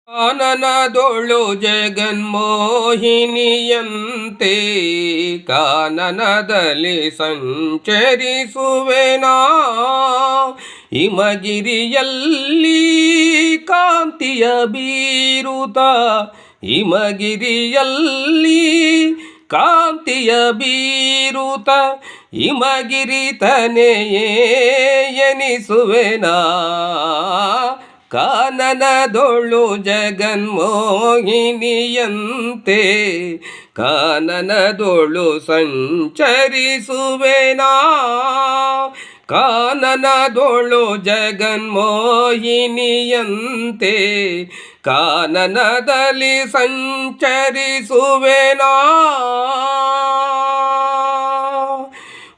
ಕಾನನದೊಳು ಜಗನ್ಮೋಹಿನಿಯಂತೆ ಕಾನನದಲ್ಲಿ ಸಂಚರಿಸುವೆನಾ ಹಿಮಗಿರಿಯಲ್ಲಿ ಕಾಂತಿಯ ಬೀರುತ ಹಿಮಗಿರಿಯಲ್ಲಿ ಕಾಂತಿಯ ಬೀರುತ ಹಿಮಗಿರಿ ತನೆಯೇ ಎನಿಸುವೆನಾ ಕಾನನದೊಳು ಜಗನ್ಮೋಹಿನಿಯಂತೆ ಕಾನನದೊಳು ಸಂಚರಿಸುವೆನಾ ಕಾನನದೊಳು ಜಗನ್ಮೋಹಿನಿಯಂತೆ ಕಾನನದಲ್ಲಿ ಸಂಚರಿಸುವೆನಾ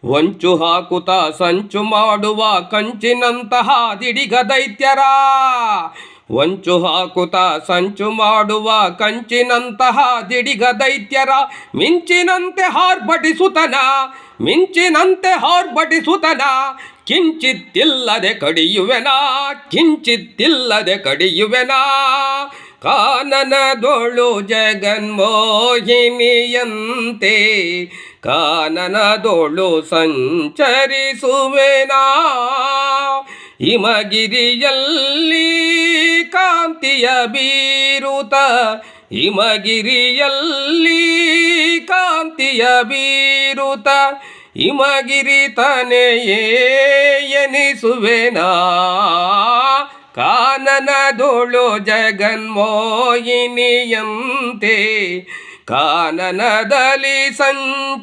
ಹೊಂಚು ಹಾಕುತ್ತ ಸಂಚು ಮಾಡುವ ಕಂಚಿನಂತಹ ದಿಡಿಗ ದೈತ್ಯರ ಹೊಂಚು ಹಾಕುತ್ತ ಸಂಚು ಮಾಡುವ ಕಂಚಿನಂತಹ ದಿಡಿಗ ದೈತ್ಯರ ಮಿಂಚಿನಂತೆ ಹಾರ್ಭಟಿಸುತ್ತನ ಕಿಂಚಿತ್ತಿಲ್ಲದೆ ಕಡಿಯುವೆನಾ ಕಿಂಚಿತ್ತಿಲ್ಲದೆ ಕಡಿಯುವೆನಾ ಕಾನನದೊಳು ಜಗನ್ಮೋಹಿನಿಯಂತೆ ಕಾನನದೊಳು ಸಂಚರಿಸುವೆನಾ ಹಿಮಗಿರಿಯಲ್ಲಿ ಕಾಂತಿಯ ಬೀರುತ ಹಿಮಗಿರಿಯಲ್ಲಿ ಕಾಂತಿಯ ಬೀರುತ ಹಿಮಗಿರಿ ತನೆಯೇ ಎನಿಸುವೆನಾ ಕಾನನದೊಳು ಜಗನ್ಮೋಹಿನಿಯಂತೆ ಕಾನನದಲ್ಲಿ ಸಂಚರಿಸುವೆನಾ